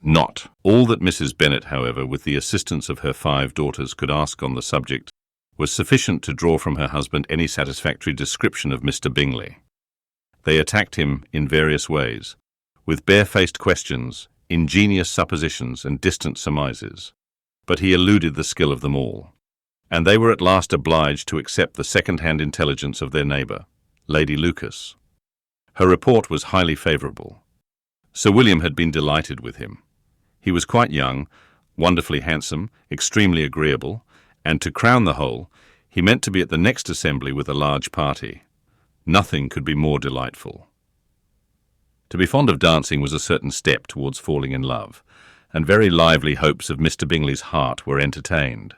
not. All that Mrs. Bennet, however, with the assistance of her 5 daughters, could ask on the subject was sufficient to draw from her husband any satisfactory description of Mr. Bingley. They attacked him in various ways, with barefaced questions, ingenious suppositions, and distant surmises, but he eluded the skill of them all, and they were at last obliged to accept the second-hand intelligence of their neighbour, Lady Lucas. Her report was highly favourable. Sir William had been delighted with him. He was quite young, wonderfully handsome, extremely agreeable, and to crown the whole, he meant to be at the next assembly with a large party. Nothing could be more delightful. To be fond of dancing was a certain step towards falling in love, and very lively hopes of Mr. Bingley's heart were entertained.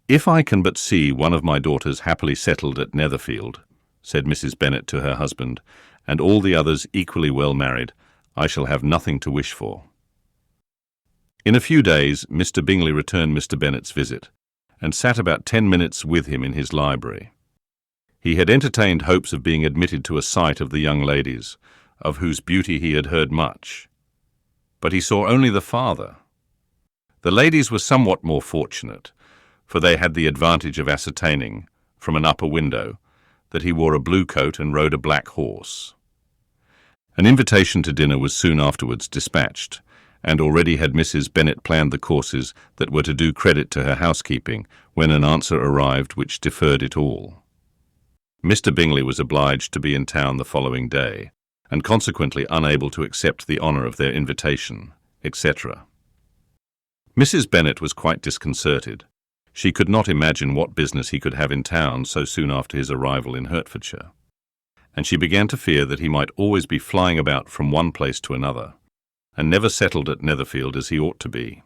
"If I can but see one of my daughters happily settled at Netherfield," said Mrs. Bennet to her husband, "and all the others equally well married, I shall have nothing to wish for." In a few days Mr. Bingley returned Mr. Bennet's visit, and sat about 10 minutes with him in his library. He had entertained hopes of being admitted to a sight of the young ladies, of whose beauty he had heard much. But he saw only the father. The ladies were somewhat more fortunate, for they had the advantage of ascertaining, from an upper window, that he wore a blue coat and rode a black horse. An invitation to dinner was soon afterwards dispatched, and already had Mrs. Bennet planned the courses that were to do credit to her housekeeping, when an answer arrived which deferred it all. Mr. Bingley was obliged to be in town the following day, and consequently unable to accept the honour of their invitation, etc. Mrs. Bennet was quite disconcerted. She could not imagine what business he could have in town so soon after his arrival in Hertfordshire, and she began to fear that he might always be flying about from one place to another, and never settled at Netherfield as he ought to be.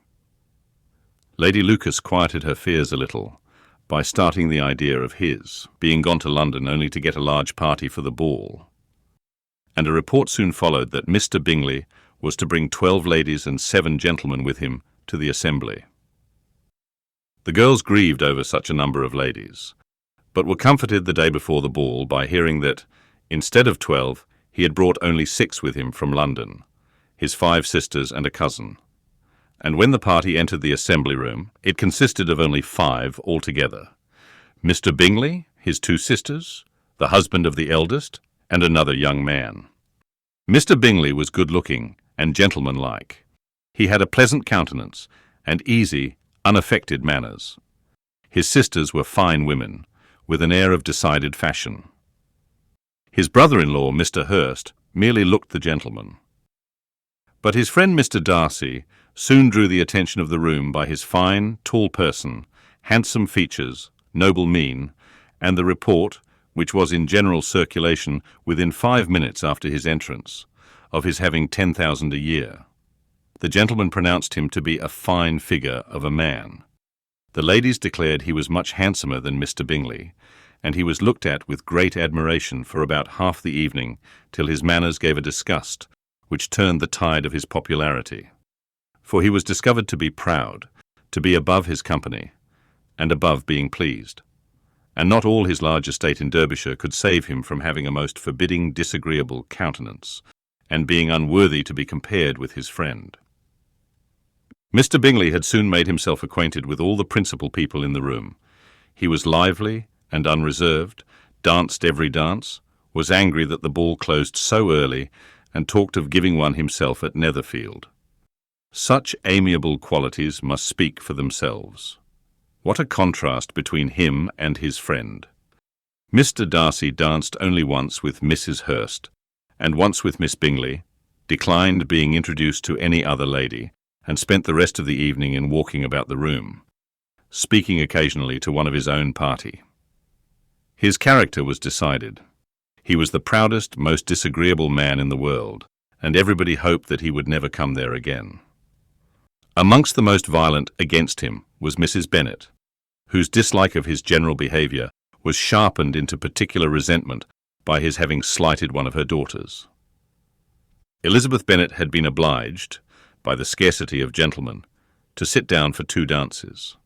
Lady Lucas quieted her fears a little by starting the idea of his being gone to London only to get a large party for the ball, and a report soon followed that Mr. Bingley was to bring 12 ladies and 7 gentlemen with him to the assembly. The girls grieved over such a number of ladies, but were comforted the day before the ball by hearing that, instead of 12, he had brought only 6 with him from London, his 5 sisters and a cousin, and when the party entered the assembly room, it consisted of only 5 altogether: Mr. Bingley, his 2 sisters, the husband of the eldest, and another young man. Mr. Bingley was good-looking and gentlemanlike. He had a pleasant countenance and easy, unaffected manners. His sisters were fine women, with an air of decided fashion. His brother-in-law, Mr. Hurst, merely looked the gentleman. But his friend Mr. Darcy soon drew the attention of the room by his fine, tall person, handsome features, noble mien, and the report, which was in general circulation within 5 minutes after his entrance, of his having 10,000 a year. The gentleman pronounced him to be a fine figure of a man. The ladies declared he was much handsomer than Mr. Bingley, and he was looked at with great admiration for about half the evening, till his manners gave a disgust which turned the tide of his popularity. For he was discovered to be proud, to be above his company, and above being pleased, and not all his large estate in Derbyshire could save him from having a most forbidding, disagreeable countenance, and being unworthy to be compared with his friend. Mr. Bingley had soon made himself acquainted with all the principal people in the room. He was lively and unreserved, danced every dance, was angry that the ball closed so early, and talked of giving one himself at Netherfield. Such amiable qualities must speak for themselves. What a contrast between him and his friend! Mr. Darcy danced only once with Mrs. Hurst, and once with Miss Bingley, declined being introduced to any other lady, and spent the rest of the evening in walking about the room, speaking occasionally to one of his own party. His character was decided. He was the proudest, most disagreeable man in the world, and everybody hoped that he would never come there again. Amongst the most violent against him was Mrs. Bennet, whose dislike of his general behaviour was sharpened into particular resentment by his having slighted one of her daughters. Elizabeth Bennet had been obliged, by the scarcity of gentlemen, to sit down for 2 dances,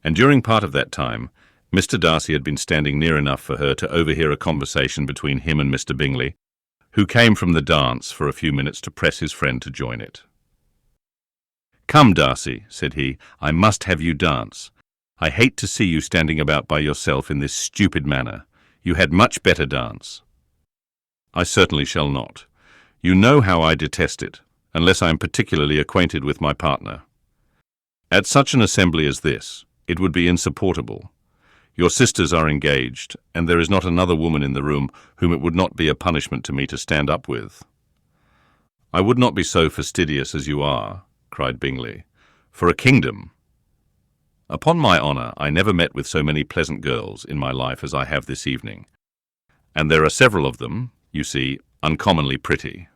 and during part of that time Mr. Darcy had been standing near enough for her to overhear a conversation between him and Mr. Bingley, who came from the dance for a few minutes to press his friend to join it. "Come, Darcy," said he, "I must have you dance. I hate to see you standing about by yourself in this stupid manner. You had much better dance." "I certainly shall not. You know how I detest it, unless I am particularly acquainted with my partner. At such an assembly as this, it would be insupportable. Your sisters are engaged, and there is not another woman in the room whom it would not be a punishment to me to stand up with." "I would not be so fastidious as you are," cried Bingley, "for a kingdom. Upon my honour, I never met with so many pleasant girls in my life as I have this evening, and there are several of them, you see, uncommonly pretty."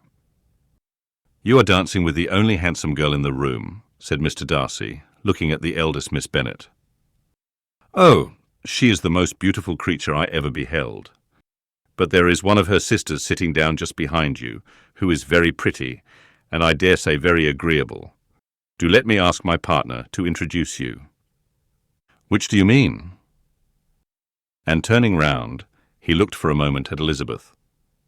"You are dancing with the only handsome girl in the room," said Mr. Darcy, looking at the eldest Miss Bennet. "Oh, she is the most beautiful creature I ever beheld. But there is one of her sisters sitting down just behind you, who is very pretty, and I dare say very agreeable. Do let me ask my partner to introduce you." "Which do you mean?" And turning round, he looked for a moment at Elizabeth,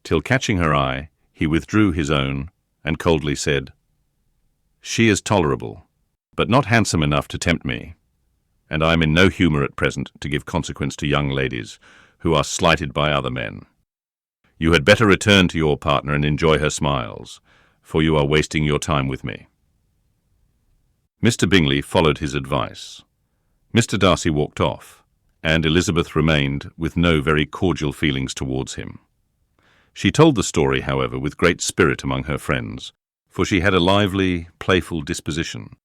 till catching her eye, he withdrew his own, and coldly said, "She is tolerable, but not handsome enough to tempt me, and I am in no humour at present to give consequence to young ladies who are slighted by other men. You had better return to your partner and enjoy her smiles, for you are wasting your time with me." Mr. Bingley followed his advice. Mr. Darcy walked off, and Elizabeth remained with no very cordial feelings towards him. She told the story, however, with great spirit among her friends, for she had a lively, playful disposition,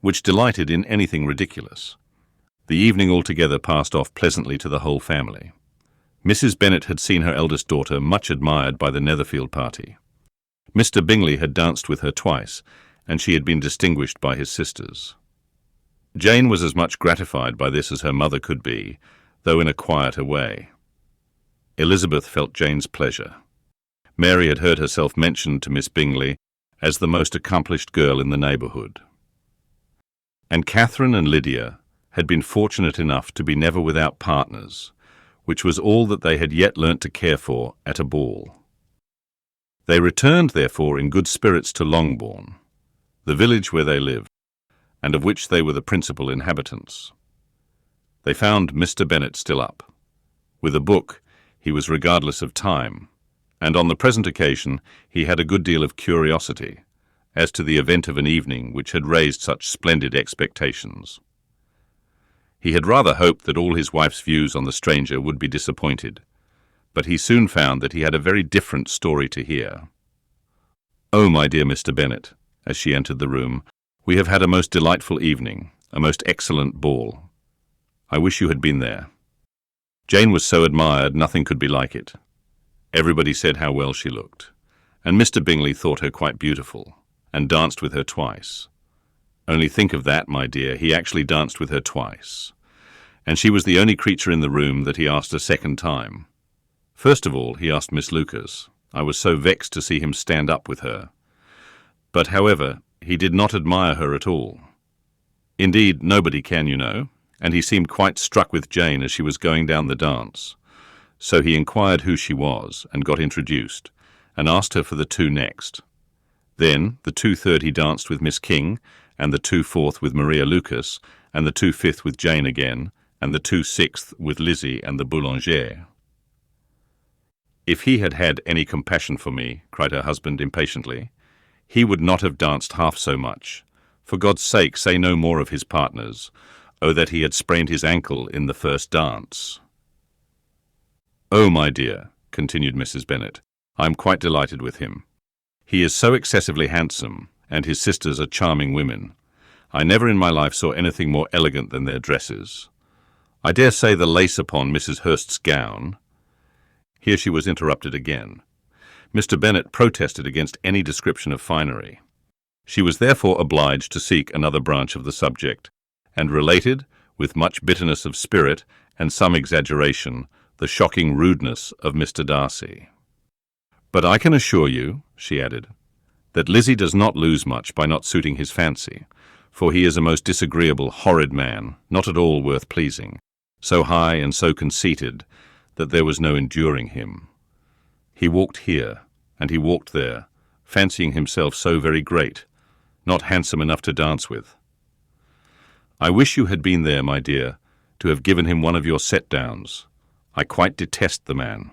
which delighted in anything ridiculous. The evening altogether passed off pleasantly to the whole family. Mrs. Bennet had seen her eldest daughter much admired by the Netherfield party. Mr. Bingley had danced with her twice, and she had been distinguished by his sisters. Jane was as much gratified by this as her mother could be, though in a quieter way. Elizabeth felt Jane's pleasure. Mary had heard herself mentioned to Miss Bingley as the most accomplished girl in the neighbourhood. And Catherine and Lydia had been fortunate enough to be never without partners, which was all that they had yet learnt to care for at a ball. They returned, therefore, in good spirits to Longbourn, the village where they lived, and of which they were the principal inhabitants. They found Mr. Bennet still up. With a book, he was regardless of time, and on the present occasion he had a good deal of curiosity as to the event of an evening which had raised such splendid expectations. He had rather hoped that all his wife's views on the stranger would be disappointed, but he soon found that he had a very different story to hear. "Oh, my dear Mr. Bennet," as she entered the room, "we have had a most delightful evening, a most excellent ball. I wish you had been there. Jane was so admired, nothing could be like it. Everybody said how well she looked, and Mr. Bingley thought her quite beautiful, and danced with her twice. Only think of that, my dear, he actually danced with her twice. And she was the only creature in the room that he asked a second time. First of all, he asked Miss Lucas. I was so vexed to see him stand up with her. But, however, he did not admire her at all. Indeed, nobody can, you know, and he seemed quite struck with Jane as she was going down the dance. So he inquired who she was, and got introduced, and asked her for the two next. Then, the 2/3 he danced with Miss King, and the 2/4 with Maria Lucas, and the 2/5 with Jane again, and the 2/6 with Lizzie and the boulanger. "If he had had any compassion for me," cried her husband impatiently, "he would not have danced half so much. For God's sake, say no more of his partners. Oh, that he had sprained his ankle in the first dance." "Oh, my dear," continued Mrs. Bennet, "I am quite delighted with him. He is so excessively handsome, and his sisters are charming women. I never in my life saw anything more elegant than their dresses. I dare say the lace upon Mrs. Hurst's gown—" Here she was interrupted again. Mr. Bennet protested against any description of finery. She was therefore obliged to seek another branch of the subject, and related, with much bitterness of spirit and some exaggeration, the shocking rudeness of Mr. Darcy. "But I can assure you," she added, "that Lizzie does not lose much by not suiting his fancy, for he is a most disagreeable, horrid man, not at all worth pleasing, so high and so conceited that there was no enduring him. He walked here, and he walked there, fancying himself so very great, not handsome enough to dance with. I wish you had been there, my dear, to have given him one of your set-downs. I quite detest the man.